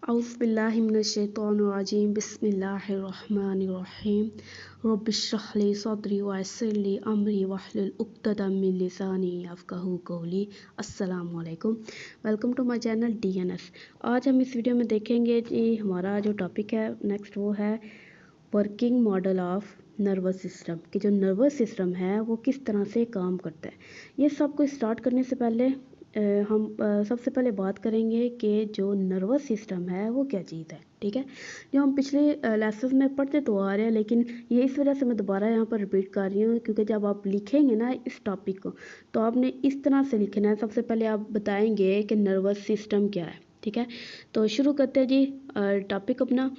औज़ुबिल्लाहिमिनश्शैतानिर्रजीम बिस्मिल्लाहिर्रहमानिर्रहीम रब्बिश्रह ली सदरी वयस्सिर ली अमरी वहलुल उक़्दतम मिन लिसानी यफ़क़हू क़ौली। अस्सलामु अलैकुम, welcome to my channel DNS। आज हम इस वीडियो में देखेंगे जी हमारा जो टॉपिक है नेक्स्ट वो है working model of nervous system, कि जो नर्वस सिस्टम है वो किस तरह से काम करता है। ये सब कुछ स्टार्ट करने से पहले हम सबसे पहले बात करेंगे कि जो नर्वस सिस्टम है वो क्या चीज़ है। ठीक है, जो हम पिछले लेसन में पढ़ते तो आ रहे हैं, लेकिन ये इस वजह से मैं दोबारा यहाँ पर रिपीट कर रही हूँ क्योंकि जब आप लिखेंगे ना इस टॉपिक को तो आपने इस तरह से लिखना है। सबसे पहले आप बताएंगे कि नर्वस सिस्टम क्या है। ठीक है, तो शुरू करते हैं जी टॉपिक अपना।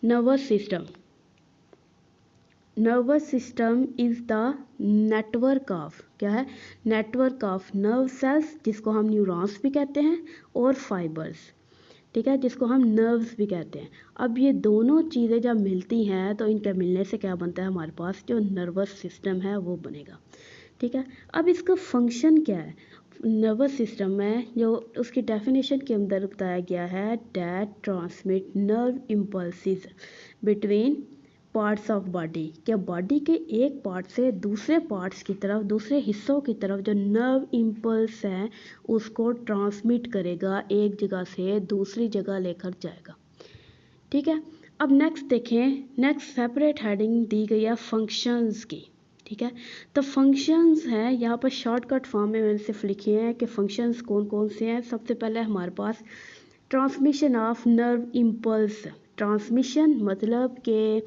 Nervous system, nervous system is the network of, क्या है, नेटवर्क ऑफ नर्व सेल्स, जिसको हम न्यूरॉन्स भी कहते हैं, और फाइबर्स, ठीक है, जिसको हम नर्व्स भी कहते हैं। अब ये दोनों चीज़ें जब मिलती हैं तो इनके मिलने से क्या बनता है, हमारे पास जो नर्वस सिस्टम है वो बनेगा। ठीक है, अब इसका फंक्शन क्या है। नर्वस सिस्टम में जो उसकी डेफिनेशन के अंदर बताया गया है, that transmit nerve impulses between parts of body, क्या बॉडी के एक पार्ट से दूसरे पार्ट्स की तरफ, दूसरे हिस्सों की तरफ जो नर्व इम्पल्स है उसको ट्रांसमिट करेगा, एक जगह से दूसरी जगह लेकर जाएगा। ठीक है, अब नेक्स्ट देखें, नेक्स्ट सेपरेट हेडिंग दी गई है फंक्शंस की। ठीक है, तो फंक्शंस हैं यहाँ पर शॉर्टकट फॉर्म में मैंने सिर्फ लिखे हैं कि फंक्शंस कौन कौन से हैं। सबसे पहले हमारे पास transmission of nerve impulse, transmission मतलब कि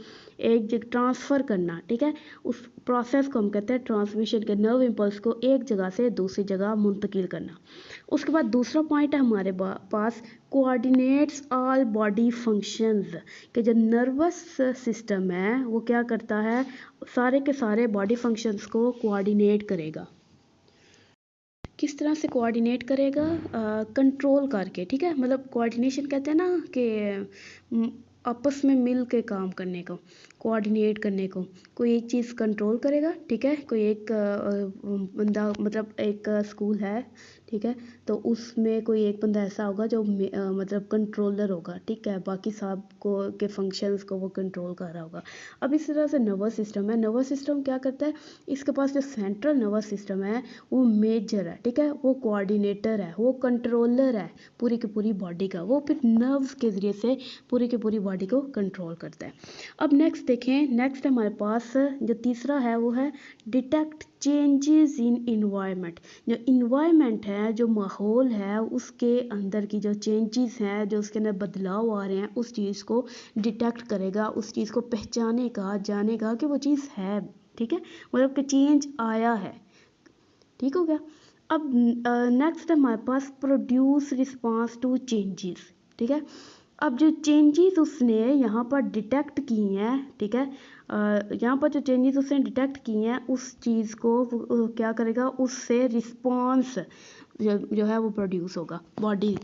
एक जगह ट्रांसफ़र करना। ठीक है, उस प्रोसेस को हम कहते हैं ट्रांसमिशन के, नर्व इम्पल्स को एक जगह से दूसरी जगह मुंतकिल करना। उसके बाद दूसरा पॉइंट है हमारे पास कोऑर्डिनेट्स ऑल बॉडी फंक्शंस, कि जो नर्वस सिस्टम है वो क्या करता है, सारे के सारे बॉडी फंक्शंस को कोऑर्डिनेट करेगा। किस तरह से कोऑर्डिनेट करेगा, कंट्रोल करके। ठीक है, मतलब कोऑर्डिनेशन कहते हैं ना कि आपस में मिल के काम करने को, कोऑर्डिनेट करने को। कोई एक चीज़ कंट्रोल करेगा, ठीक है, कोई एक बंदा, मतलब एक स्कूल है, ठीक है, तो उसमें कोई एक बंदा ऐसा होगा जो मतलब कंट्रोलर होगा, ठीक है, बाकी सब को के फंक्शंस को वो कंट्रोल कर रहा होगा। अब इस तरह से नर्वस सिस्टम है, नर्वस सिस्टम क्या करता है, इसके पास जो सेंट्रल नर्वस सिस्टम है वो मेजर है, ठीक है, वो कोऑर्डिनेटर है, वो कंट्रोलर है पूरी की पूरी बॉडी का, वो फिर नर्व्स के ज़रिए से पूरी की पूरी बॉडी को कंट्रोल करता है। अब नेक्स्ट देखें, नेक्स्ट हमारे पास जो तीसरा है वो है डिटेक्ट चेंजेस इन इन्वायरमेंट। जो इन्वायरमेंट है, जो माहौल है, उसके अंदर की जो चेंजेस हैं, जो उसके अंदर बदलाव आ रहे हैं, उस चीज़ को डिटेक्ट करेगा, उस चीज़ को पहचानेगा, जानेगा कि वो चीज़ है। ठीक है, मतलब कि चेंज आया है। ठीक हो गया। अब नेक्स्ट हमारे पास प्रोड्यूस रिस्पांस टू चेंजेस। ठीक है, अब जो चेंजेस उसने यहाँ पर डिटेक्ट की हैं, ठीक है, यहाँ पर जो चेंजेस उसने डिटेक्ट की हैं उस चीज़ को वो क्या करेगा, उससे रिस्पांस जो है वो प्रोड्यूस होगा, बॉडी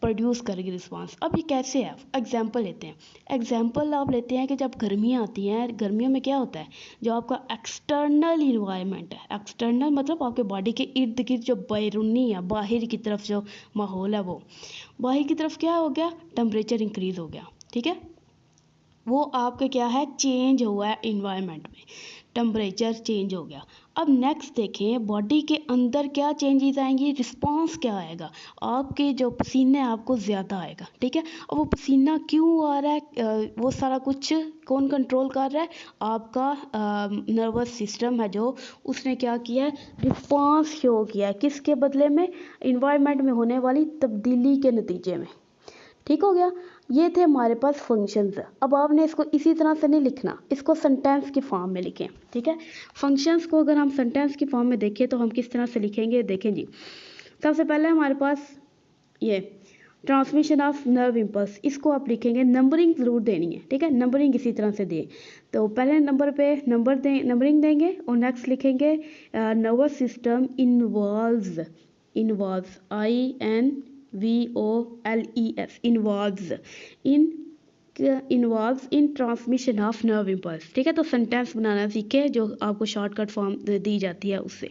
प्रोड्यूस करेगी रिस्पांस। अब ये कैसे है, एग्जांपल लेते हैं। एग्जांपल आप लेते हैं कि जब गर्मियाँ आती हैं, गर्मियों में क्या होता है, जो आपका एक्सटर्नल इन्वायरमेंट है, एक्सटर्नल मतलब आपके बॉडी के इर्द गिर्द जो बैरूनी है, बाहर की तरफ जो माहौल है, वो बाहर की तरफ क्या हो गया, टेम्परेचर इंक्रीज़ हो गया। ठीक है, वो आपके क्या है, चेंज हुआ है इन्वायरमेंट में, टेम्परेचर चेंज हो गया। अब नेक्स्ट देखें, बॉडी के अंदर क्या चेंजेस आएंगी, रिस्पांस क्या आएगा, आपके जो पसीने आपको ज़्यादा आएगा। ठीक है, और वो पसीना क्यों आ रहा है, वो सारा कुछ कौन कंट्रोल कर रहा है, आपका नर्वस सिस्टम है, जो उसने क्या किया है, रिस्पांस शो किया है, किसके बदले में, इन्वायरमेंट में होने वाली तब्दीली के नतीजे में। ठीक हो गया, ये थे हमारे पास फंक्शंस। अब आपने इसको इसी तरह से नहीं लिखना, इसको सेंटेंस की फॉर्म में लिखें। ठीक है, फंक्शंस को अगर हम सेंटेंस की फॉर्म में देखें तो हम किस तरह से लिखेंगे, देखें जी। सबसे पहले हमारे पास ये ट्रांसमिशन ऑफ नर्व इम्पल्स, इसको आप लिखेंगे, नंबरिंग ज़रूर देनी है। ठीक है, नंबरिंग इसी तरह से दें, तो पहले नंबर पे नंबर दें, नंबरिंग देंगे, और नेक्स्ट लिखेंगे nervous system involves, involves INVOLES, involves in transmission of nerve impulse. ठीक है, तो सेंटेंस बनाना सीखे, जो आपको शॉर्टकट फॉर्म दी जाती है उससे।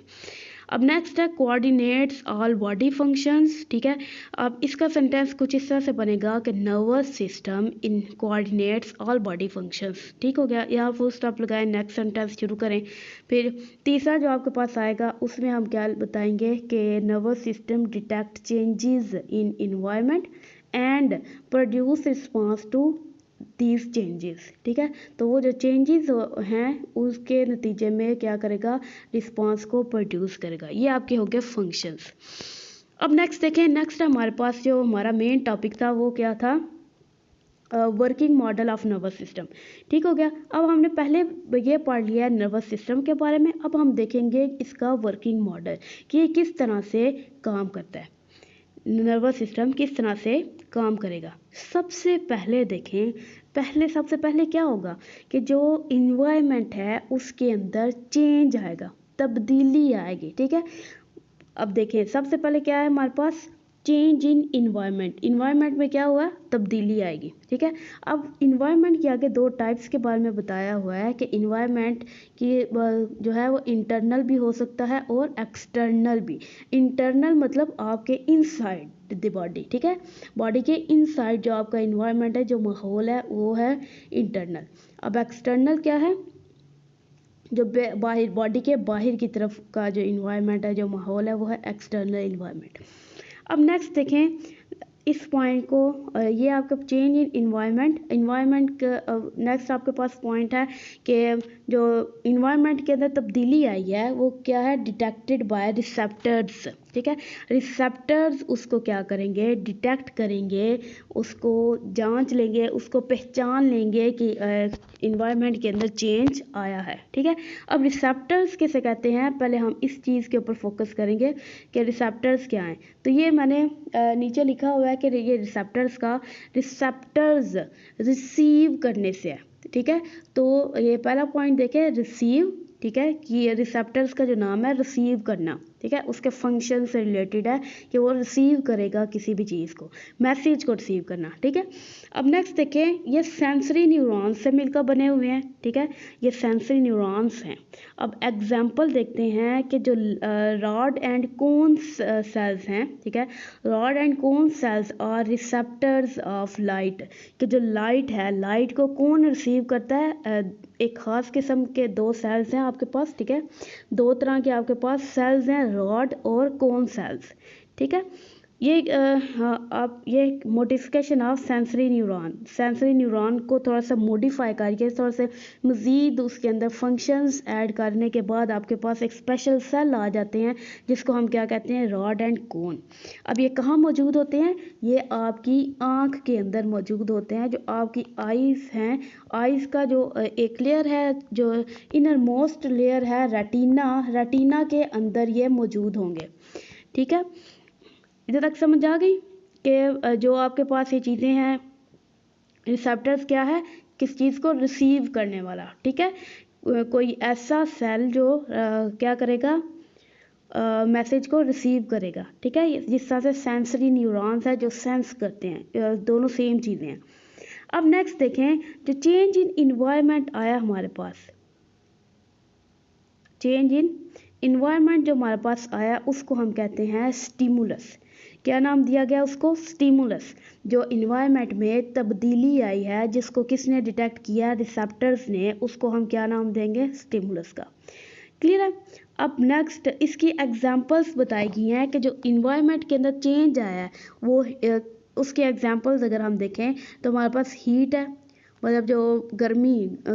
अब नेक्स्ट है कोऑर्डिनेट्स ऑल बॉडी फंक्शंस, ठीक है। अब इसका सेंटेंस कुछ इस तरह से बनेगा कि nervous system in coordinates all body functions, ठीक हो गया। यहाँ फुल स्टॉप लगाएं, नेक्स्ट सेंटेंस शुरू करें। फिर तीसरा जो आपके पास आएगा उसमें हम क्या बताएंगे कि nervous system detect changes in environment and produce response to these changes, ठीक है। तो वो जो चेंजेस हैं उसके नतीजे में क्या करेगा, रिस्पॉन्स को प्रोड्यूस करेगा। ये आपके हो गए फंक्शंस। अब नेक्स्ट देखें, नेक्स्ट हमारे पास जो हमारा मेन टॉपिक था वो क्या था, working model of nervous system, ठीक हो गया। अब हमने पहले ये पढ़ लिया है नर्वस सिस्टम के बारे में, अब हम देखेंगे इसका वर्किंग मॉडल कि ये किस तरह से काम करता है, नर्वस सिस्टम किस तरह से काम करेगा। सबसे पहले देखें, सबसे पहले क्या होगा कि जो इन्वायरमेंट है उसके अंदर चेंज आएगा, तब्दीली आएगी, ठीक है। अब देखें सबसे पहले क्या है हमारे पास, चेंज इन इन्वायरमेंट में क्या हुआ, तब्दीली आएगी, ठीक है। अब इन्वायरमेंट के आगे दो टाइप्स के बारे में बताया हुआ है कि इन्वायरमेंट की जो है वो इंटरनल भी हो सकता है और एक्सटर्नल भी। इंटरनल मतलब आपके इनसाइड द बॉडी, ठीक है, बॉडी के इनसाइड जो आपका इन्वायरमेंट है, जो माहौल है वो है इंटरनल। अब एक्सटर्नल क्या है, जो बाहर बॉडी के बाहर की तरफ का जो इन्वायरमेंट है, जो माहौल है वो है एक्सटर्नल इन्वायरमेंट। अब नेक्स्ट देखें इस पॉइंट को, ये आपका चेंज इन इन्वायरमेंट का नेक्स्ट आपके पास पॉइंट है कि जो इन्वायरमेंट के अंदर तब्दीली आई है वो क्या है, डिटेक्टेड बाय रिसेप्टर्स, ठीक है। रिसेप्टर्स उसको क्या करेंगे, डिटेक्ट करेंगे, उसको जांच लेंगे, उसको पहचान लेंगे कि इन्वायरमेंट के अंदर चेंज आया है, ठीक है। अब रिसेप्टर्स किसे कहते हैं, पहले हम इस चीज़ के ऊपर फोकस करेंगे कि रिसेप्टर्स क्या हैं। तो ये मैंने नीचे लिखा हुआ है कि ये रिसेप्टर्स रिसीव करने से है, ठीक है। तो ये पहला पॉइंट देखें, रिसीव, ठीक है, कि ये रिसेप्टर्स का जो नाम है रिसीव करना, ठीक है, उसके फंक्शन से रिलेटेड है कि वो रिसीव करेगा किसी भी चीज़ को, मैसेज को रिसीव करना, ठीक है। अब नेक्स्ट देखें, ये सेंसरी न्यूरॉन्स से मिलकर बने हुए हैं, ठीक है, ये सेंसरी न्यूरॉन्स हैं। अब एग्जाम्पल देखते हैं कि जो रॉड एंड कोन सेल्स हैं, ठीक है, rod and cone cells are receptors of light, कि जो लाइट है, लाइट को कौन रिसीव करता है, एक ख़ास किस्म के दो सेल्स हैं आपके पास, ठीक है, दो तरह के आपके पास सेल्स हैं, रॉड और कोन सेल्स, ठीक है। ये आप ये मॉडिफिकेशन ऑफ सेंसरी न्यूरॉन को थोड़ा सा मॉडिफाई करके थोड़ा से मज़ीद उसके अंदर फंक्शंस ऐड करने के बाद आपके पास एक स्पेशल सेल आ जाते हैं जिसको हम क्या कहते हैं, रॉड एंड कोन। अब ये कहाँ मौजूद होते हैं, ये आपकी आँख के अंदर मौजूद होते हैं, जो आपकी आइज़ हैं, आइज़ का जो एक लेयर है, जो इनर मोस्ट लेयर है रेटिना के अंदर ये मौजूद होंगे, ठीक है। इधर तक समझ आ गई कि जो आपके पास ये चीज़ें हैं, रिसेप्टर्स क्या है, किस चीज़ को रिसीव करने वाला, ठीक है, कोई ऐसा सेल जो क्या करेगा, मैसेज को रिसीव करेगा, ठीक है। जिस तरह से सेंसरी न्यूरॉन्स है जो सेंस करते हैं, दोनों सेम चीज़ें हैं। अब नेक्स्ट देखें, जो चेंज इन इन्वायरमेंट आया हमारे पास, चेंज इन इन्वायरमेंट जो हमारे पास आया उसको हम कहते हैं स्टिमुलस। क्या नाम दिया गया उसको, स्टिमुलस। जो इन्वायरमेंट में तब्दीली आई है जिसको किसने डिटेक्ट किया, रिसेप्टर्स ने, उसको हम क्या नाम देंगे, स्टिमुलस का। क्लियर है। अब नेक्स्ट इसकी एग्जांपल्स बताई गई हैं कि जो इन्वायरमेंट के अंदर चेंज आया है वो उसके एग्जांपल्स अगर हम देखें तो हमारे पास हीट है, मतलब जो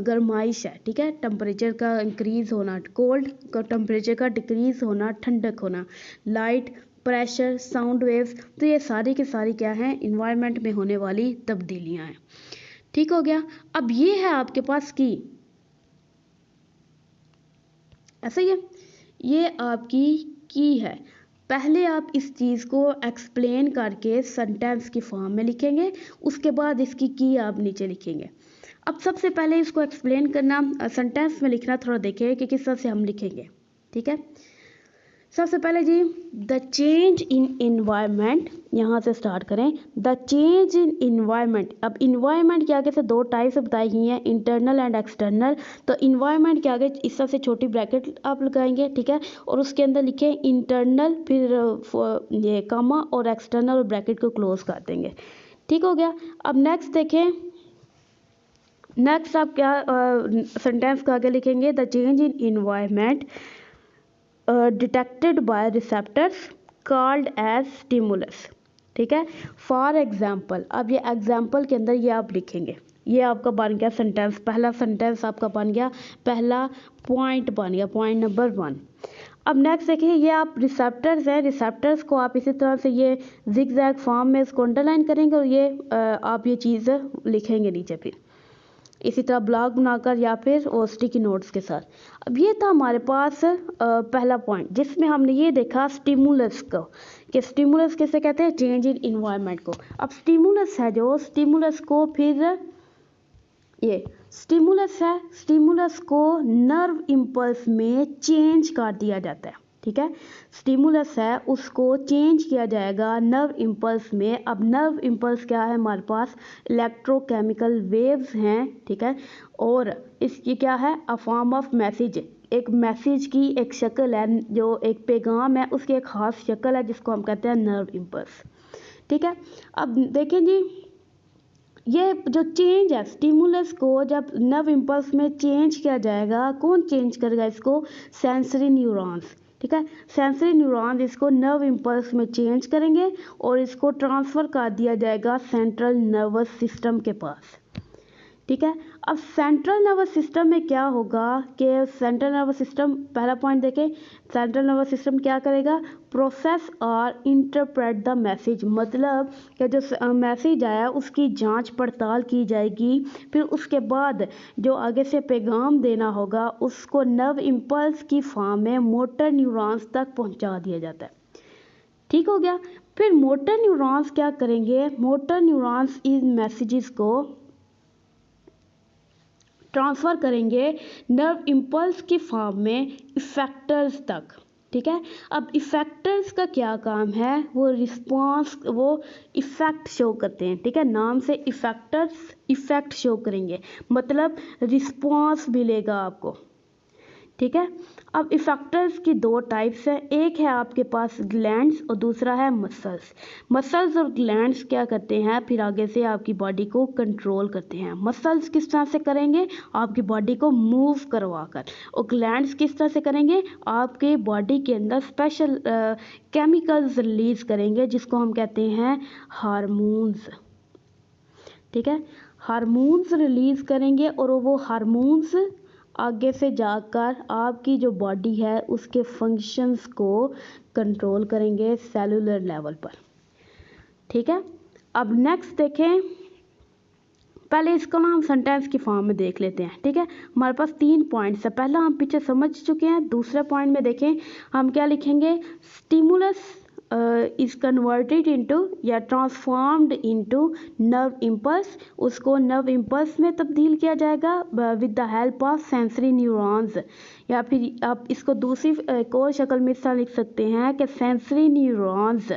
गर्माइश है, ठीक है, टेम्परेचर का इंक्रीज़ होना, कोल्ड का टेम्परेचर का डिक्रीज़ होना, ठंडक होना, लाइट, प्रेशर, साउंड वेव्स, तो ये सारी की सारी क्या हैं, इन्वायरमेंट में होने वाली तब्दीलियां हैं, ठीक हो गया। अब ये है आपके पास ऐसा ही है, ये आपकी की है। पहले आप इस चीज़ को एक्सप्लेन करके सेंटेंस की फॉर्म में लिखेंगे, उसके बाद इसकी की आप नीचे लिखेंगे। अब सबसे पहले इसको एक्सप्लेन करना, सेंटेंस में लिखना थोड़ा देखें कि किस तरह से हम लिखेंगे, ठीक है। सबसे पहले जी द चेंज इन इन्वायरमेंट, यहाँ से स्टार्ट करें। द चेंज इन इन्वायरमेंट, अब इन्वायरमेंट के आगे से दो टाइप्स बताई गई हैं, इंटरनल एंड एक्सटर्नल। तो इन्वायरमेंट के आगे इस तरह से छोटी ब्रैकेट आप लगाएंगे, ठीक है, और उसके अंदर लिखे इंटरनल, फिर ये कामा और एक्सटर्नल ब्रैकेट को क्लोज कर देंगे। ठीक हो गया। अब नेक्स्ट देखें, नेक्स्ट आप क्या सेंटेंस को आगे लिखेंगे, the change in environment detected by receptors called as stimulus. ठीक है, फॉर एग्जाम्पल, अब ये एग्जाम्पल के अंदर ये आप लिखेंगे, ये आपका बन गया सेंटेंस, पहला सेंटेंस आपका बन गया, पहला पॉइंट बन गया, पॉइंट नंबर 1। अब नेक्स्ट देखिए, ये आप रिसेप्टर्स हैं, रिसेप्टर्स को आप इसी तरह से ये जिगजैग फॉर्म में इसको अंडरलाइन करेंगे और ये आप ये चीज़ लिखेंगे नीचे, फिर इसी तरह ब्लॉग बनाकर या फिर और स्टिकी नोट्स के साथ। अब ये था हमारे पास पहला पॉइंट, जिसमें हमने ये देखा स्टिमुलस को, कि स्टिमुलस किसे कहते हैं, चेंज इन इन्वायरमेंट को। अब स्टिमुलस है जो, स्टिमुलस को फिर ये स्टिमुलस है, स्टिमुलस को नर्व इम्पल्स में चेंज कर दिया जाता है। ठीक है, स्टिमुलस है उसको चेंज किया जाएगा नर्व इम्पल्स में। अब नर्व इम्पल्स क्या है हमारे पास, इलेक्ट्रोकेमिकल वेव्स हैं। ठीक है, और इसकी क्या है, अ फॉर्म ऑफ मैसेज, एक मैसेज की एक शक्ल है, जो एक पैगाम है उसकी एक खास शक्ल है जिसको हम कहते हैं नर्व इम्पल्स। ठीक है, अब देखें जी, ये जो चेंज है, स्टिमुलस को जब नर्व इम्पल्स में चेंज किया जाएगा, कौन चेंज करेगा इसको, सेंसरी न्यूरॉन्स। ठीक है, सेंसरी न्यूरॉन्स इसको नर्व इम्पल्स में चेंज करेंगे और इसको ट्रांसफ़र कर दिया जाएगा सेंट्रल नर्वस सिस्टम के पास। ठीक है, अब सेंट्रल नर्वस सिस्टम में क्या होगा कि सेंट्रल नर्वस सिस्टम, पहला पॉइंट देखें, सेंट्रल नर्वस सिस्टम क्या करेगा, प्रोसेस और इंटरप्रेट द मैसेज, मतलब कि जो मैसेज आया उसकी जांच पड़ताल की जाएगी, फिर उसके बाद जो आगे से पैगाम देना होगा उसको नर्व इम्पल्स की फॉर्म में मोटर न्यूरॉन्स तक पहुंचा दिया जाता है। ठीक हो गया। फिर मोटर न्यूरॉन्स क्या करेंगे, मोटर न्यूरॉन्स इन मैसेजेस को ट्रांसफ़र करेंगे नर्व इम्पल्स की फॉर्म में इफेक्टर्स तक। ठीक है, अब इफेक्टर्स का क्या काम है, वो रिस्पॉन्स, वो इफ़ेक्ट शो करते हैं। ठीक है, नाम से इफेक्टर्स इफ़ेक्ट शो करेंगे, मतलब रिस्पॉन्स मिलेगा आपको। ठीक है, अब इफेक्टर्स की दो टाइप्स हैं, एक है आपके पास ग्लैंड्स और दूसरा है मसल्स। मसल्स और ग्लैंड्स क्या करते हैं, फिर आगे से आपकी बॉडी को कंट्रोल करते हैं। मसल्स किस तरह से करेंगे, आपकी बॉडी को मूव करवा कर, और ग्लैंड्स किस तरह से करेंगे, आपके बॉडी के अंदर स्पेशल केमिकल्स रिलीज करेंगे जिसको हम कहते हैं हार्मोन्स। ठीक है, हार्मोन्स रिलीज करेंगे और वो हार्मोन्स आगे से जाकर आपकी जो बॉडी है उसके फंक्शंस को कंट्रोल करेंगे सेलुलर लेवल पर। ठीक है, अब नेक्स्ट देखें, पहले इसको ना हम सेंटेंस की फॉर्म में देख लेते हैं। ठीक है, हमारे पास 3 पॉइंट्स है, पहला हम पीछे समझ चुके हैं। दूसरे पॉइंट में देखें हम क्या लिखेंगे, स्टिमुलस इज कन्वर्टेड इनटू या ट्रांसफॉर्म्ड इनटू नर्व इम्पल्स, उसको नर्व इम्पल्स में तब्दील किया जाएगा with the help of sensory neurons. या फिर आप इसको दूसरी एक और शक्ल में इस लिख सकते हैं कि sensory neurons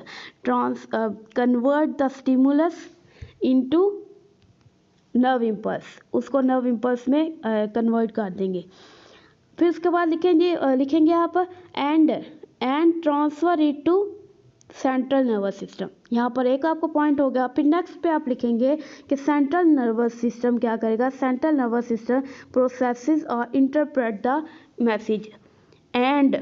convert the stimulus into nerve impulse, उसको नर्व इम्पल्स में कन्वर्ट कर देंगे। फिर उसके बाद लिखेंगे आप and transfer it to central nervous system. यहाँ पर एक आपको पॉइंट होगा। फिर नेक्स्ट पे आप लिखेंगे कि सेंट्रल नर्वस सिस्टम क्या करेगा, सेंट्रल नर्वस सिस्टम प्रोसेसेस और interpret the message and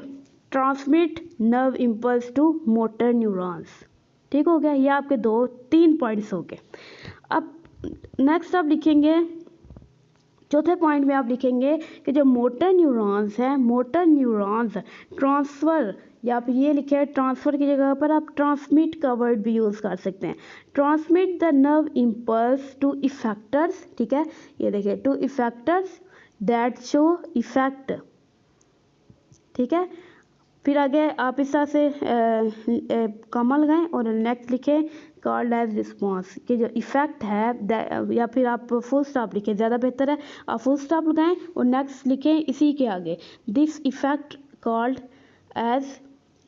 transmit nerve impulse to motor neurons. ठीक हो गया, ये आपके 3 पॉइंट्स हो गए। अब नेक्स्ट आप लिखेंगे, चौथे पॉइंट में आप लिखेंगे कि जो मोटर न्यूरॉन्स हैं, मोटर न्यूरॉन्स ट्रांसफ़र, या फिर ये लिखे ट्रांसफ़र की जगह पर आप ट्रांसमिट का वर्ड भी यूज़ कर सकते हैं, transmit the nerve impulse to effectors. ठीक है, ये देखिए, to effectors that show effect. ठीक है, फिर आगे आप इस तरह से कॉमा लगाएं और नेक्स्ट लिखें कॉल्ड एज रिस्पॉन्स, कि जो इफ़ेक्ट है, या फिर आप फुल स्टॉप लिखें, ज़्यादा बेहतर है, आप फुल स्टॉप लगाएं और नेक्स्ट लिखें इसी के आगे, this effect called as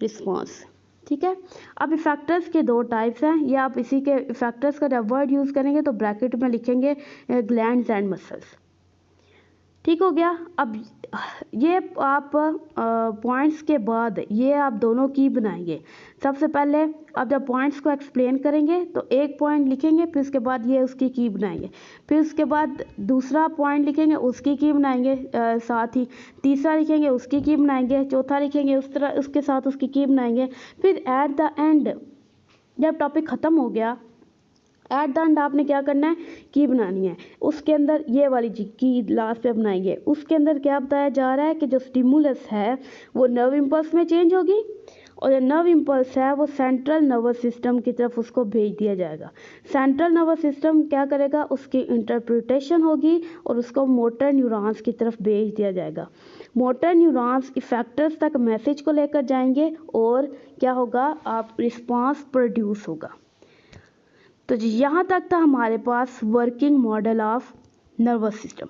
response. ठीक है, अब इफेक्टर्स के दो टाइप्स हैं, ये आप इसी के इफेक्टर्स का जब वर्ड यूज़ करेंगे तो ब्रैकेट में लिखेंगे ग्लैंड्स एंड मसल्स। ठीक हो गया। अब ये आप पॉइंट्स के बाद ये आप दोनों की बनाएंगे। सबसे पहले अब जब पॉइंट्स को एक्सप्लेन करेंगे तो एक पॉइंट लिखेंगे, फिर उसके बाद ये उसकी की बनाएंगे, फिर उसके बाद दूसरा पॉइंट लिखेंगे, उसकी की बनाएंगे, साथ ही तीसरा लिखेंगे, उसकी की बनाएंगे, चौथा लिखेंगे, उस तरह उसके साथ उसकी की बनाएंगे। फिर एट द एंड जब टॉपिक ख़त्म हो गया, एट द एंड आपने क्या करना है, की बनानी है। उसके अंदर ये वाली की लास्ट पे बनाएंगे। उसके अंदर क्या बताया जा रहा है कि जो स्टिमुलस है वो नर्व इम्पल्स में चेंज होगी, और जो नर्व इम्पल्स है वो सेंट्रल नर्वस सिस्टम की तरफ उसको भेज दिया जाएगा। सेंट्रल नर्वस सिस्टम क्या करेगा, उसकी इंटरप्रिटेशन होगी और उसको मोटर न्यूरॉन्स की तरफ भेज दिया जाएगा। मोटर न्यूरॉन्स इफेक्टर्स तक मैसेज को लेकर जाएंगे और क्या होगा, आप रिस्पॉन्स प्रोड्यूस होगा। तो यहाँ तक था हमारे पास working model of nervous system.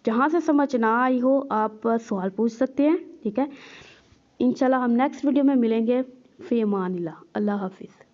जहाँ से समझ ना आई हो आप सवाल पूछ सकते हैं। ठीक है, इंशाल्लाह हम नेक्स्ट वीडियो में मिलेंगे। फ़ी अमान अल्लाह, अल्लाह हाफिज़।